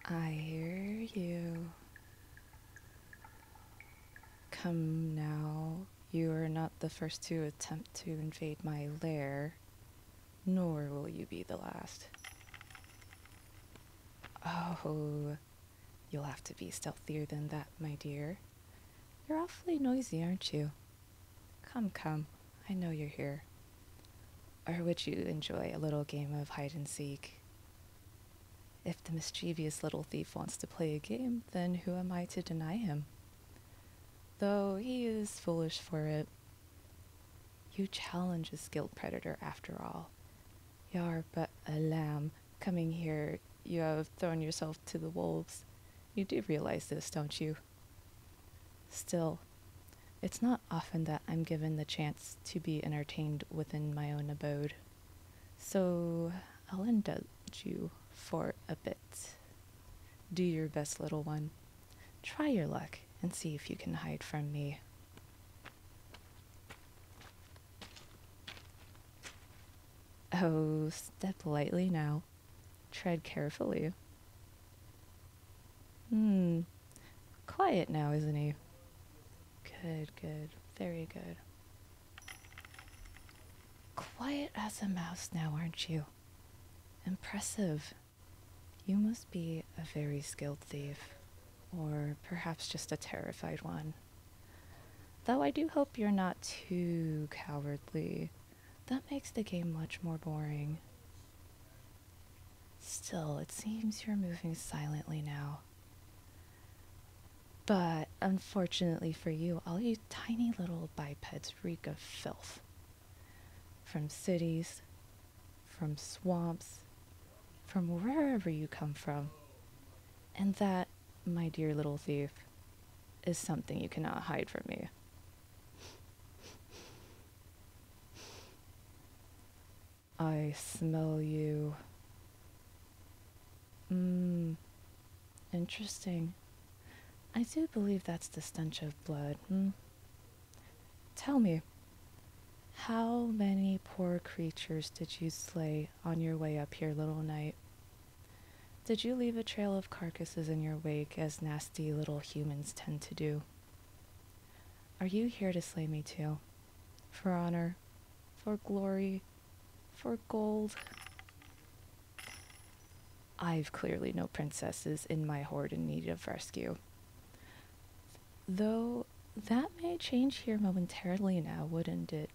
I hear you. Come now, you are not the first to attempt to invade my lair, nor will you be the last. Oh, you'll have to be stealthier than that, my dear. You're awfully noisy, aren't you? Come, come, I know you're here. Or would you enjoy a little game of hide and seek? If the mischievous little thief wants to play a game, then who am I to deny him? Though he is foolish for it. You challenge a skilled predator after all. You're but a lamb. Coming here, you have thrown yourself to the wolves. You do realize this, don't you? Still, it's not often that I'm given the chance to be entertained within my own abode. So I'll indulge you for a bit. Do your best, little one. Try your luck and see if you can hide from me. Oh, step lightly now. Tread carefully. Quiet now, isn't he? Good, good. Very good. Quiet as a mouse now, aren't you? Impressive. You must be a very skilled thief. Or perhaps just a terrified one. Though I do hope you're not too cowardly. That makes the game much more boring. Still, it seems you're moving silently now. But unfortunately for you, all you tiny little bipeds reek of filth. From cities, from swamps, from wherever you come from. And that, my dear little thief, is something you cannot hide from me. I smell you. Interesting. I do believe that's the stench of blood. Tell me, how many poor creatures did you slay on your way up here, little knight? Did you leave a trail of carcasses in your wake, as nasty little humans tend to do? Are you here to slay me too? For honor? For glory? For gold? I've clearly no princesses in my horde in need of rescue. Though that may change here momentarily now, wouldn't it?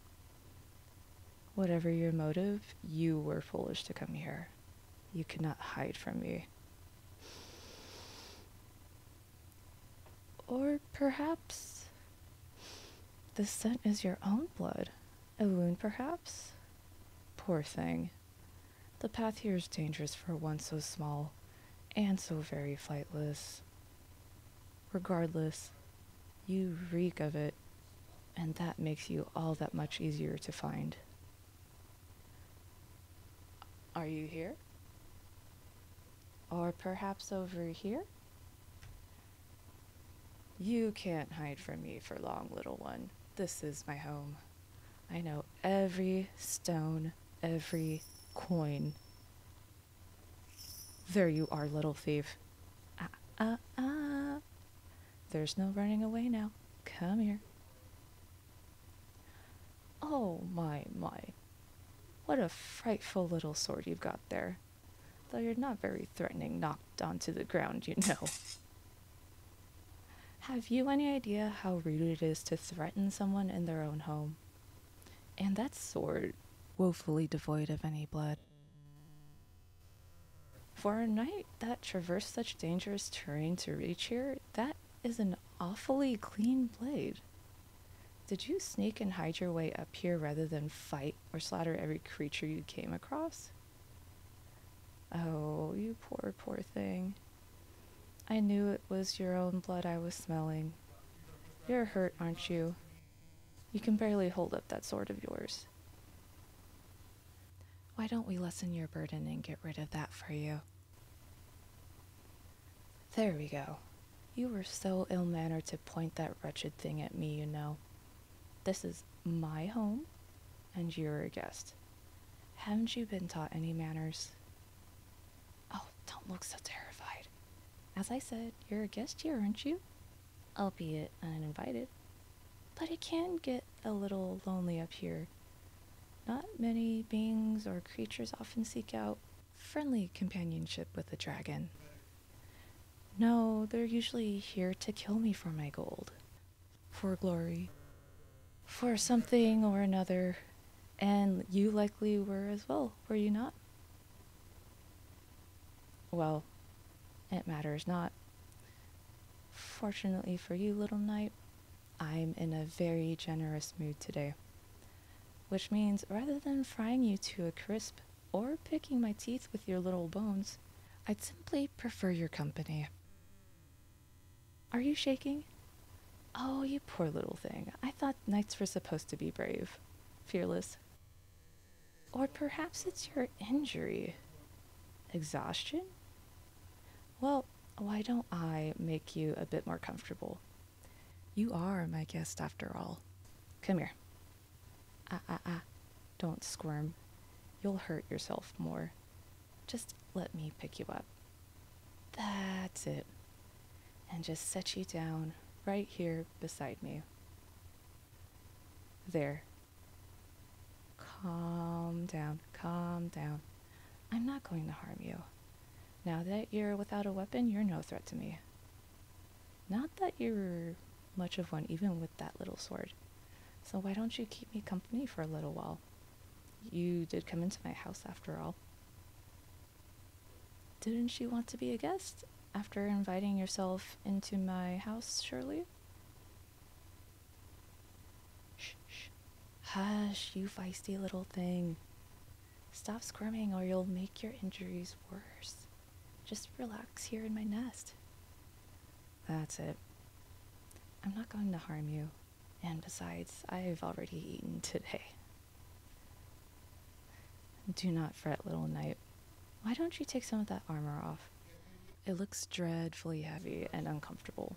Whatever your motive, you were foolish to come here. You cannot hide from me. Or perhaps the scent is your own blood. A wound, perhaps? Poor thing. The path here is dangerous for one so small and so very flightless. Regardless, you reek of it, and that makes you all that much easier to find. Are you here? Or perhaps over here? You can't hide from me for long, little one. This is my home. I know every stone, every coin. There you are, little thief. There's no running away now. Come here. Oh, my. What a frightful little sword you've got there. Though you're not very threatening knocked onto the ground, you know. Have you any idea how rude it is to threaten someone in their own home? And that sword, woefully devoid of any blood. For a knight that traversed such dangerous terrain to reach here, that is an awfully clean blade. Did you sneak and hide your way up here rather than fight or slaughter every creature you came across? Oh, you poor thing. I knew it was your own blood I was smelling. You're hurt, aren't you? You can barely hold up that sword of yours. Why don't we lessen your burden and get rid of that for you? There we go. You were so ill-mannered to point that wretched thing at me, you know. This is my home, and you're a guest. Haven't you been taught any manners? Oh, don't look so terrified. As I said, you're a guest here, aren't you? Albeit uninvited. But it can get a little lonely up here. Not many beings or creatures often seek out friendly companionship with a dragon. No, they're usually here to kill me for my gold. For glory. For something or another. And you likely were as well, were you not? Well, it matters not. Fortunately for you, little knight, I'm in a very generous mood today. Which means rather than frying you to a crisp or picking my teeth with your little bones, I'd simply prefer your company. Are you shaking? Oh, you poor little thing. I thought knights were supposed to be brave, fearless. Or perhaps it's your injury. Exhaustion? Well, why don't I make you a bit more comfortable? You are my guest after all. Come here. Don't squirm. You'll hurt yourself more. Just let me pick you up. That's it. And just set you down right here beside me. There. Calm down, calm down. I'm not going to harm you. Now that you're without a weapon, you're no threat to me. Not that you're much of one, even with that little sword. So why don't you keep me company for a little while? You did come into my house after all. Didn't you want to be a guest after inviting yourself into my house, surely? Shh, shh. Hush, you feisty little thing. Stop squirming or you'll make your injuries worse. Just relax here in my nest. That's it. I'm not going to harm you. And besides, I've already eaten today. Do not fret, little knight. Why don't you take some of that armor off? It looks dreadfully heavy and uncomfortable.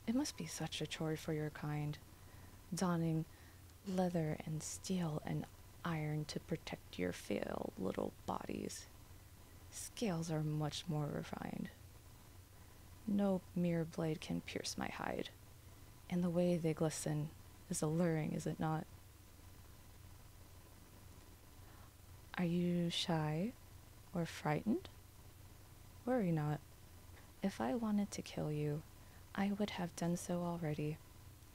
It must be such a chore for your kind, donning leather and steel and iron to protect your frail little bodies. Scales are much more refined. No mere blade can pierce my hide, and the way they glisten is alluring, is it not? Are you shy or frightened? Worry not. If I wanted to kill you, I would have done so already.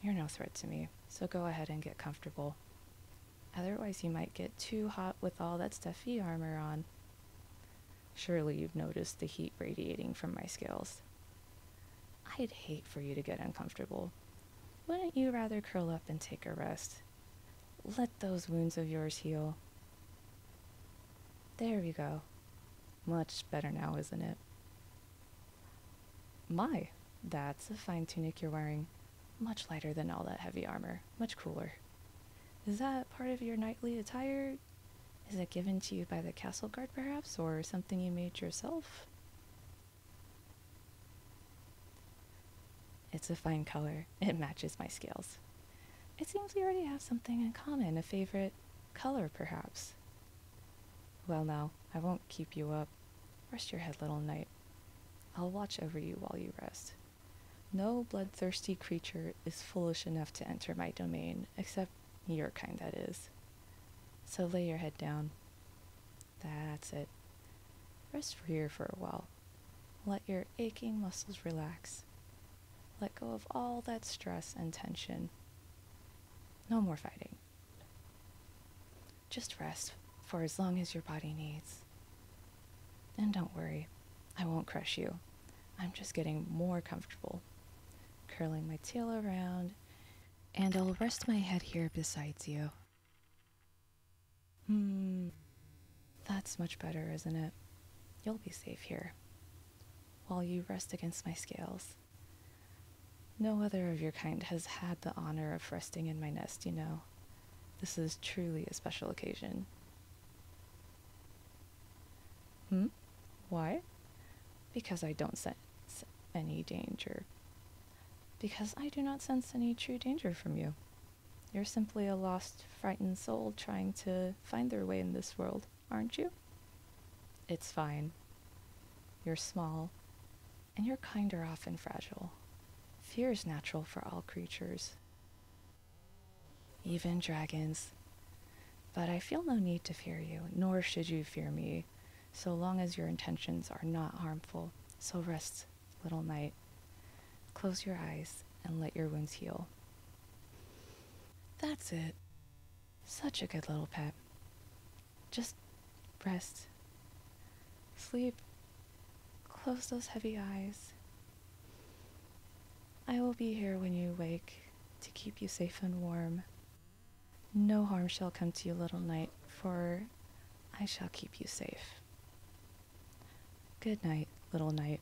You're no threat to me, so go ahead and get comfortable. Otherwise you might get too hot with all that stuffy armor on. Surely you've noticed the heat radiating from my scales. I'd hate for you to get uncomfortable. Wouldn't you rather curl up and take a rest? Let those wounds of yours heal. There we go. Much better now, isn't it? My, that's a fine tunic you're wearing. Much lighter than all that heavy armor. Much cooler. Is that part of your knightly attire? Is it given to you by the castle guard, perhaps, or something you made yourself? It's a fine color. It matches my scales. It seems we already have something in common, a favorite color, perhaps. Well now, I won't keep you up. Rest your head, little knight. I'll watch over you while you rest. No bloodthirsty creature is foolish enough to enter my domain, except your kind, that is. So lay your head down. That's it. Rest here for a while. Let your aching muscles relax. Let go of all that stress and tension. No more fighting. Just rest for as long as your body needs. And don't worry, I won't crush you. I'm just getting more comfortable. Curling my tail around, and I'll rest my head here beside you. That's much better, isn't it? You'll be safe here, while you rest against my scales. No other of your kind has had the honor of resting in my nest, you know. This is truly a special occasion. Why? Because I don't sense any danger. Because I do not sense any true danger from you. You're simply a lost, frightened soul trying to find their way in this world, aren't you? It's fine. You're small and your kind are often fragile. Fear is natural for all creatures, even dragons. But I feel no need to fear you, nor should you fear me, so long as your intentions are not harmful. So rest, little knight. Close your eyes and let your wounds heal. That's it. Such a good little pet. Just rest. Sleep. Close those heavy eyes. I will be here when you wake to keep you safe and warm. No harm shall come to you, little knight, for I shall keep you safe. Good night, little knight.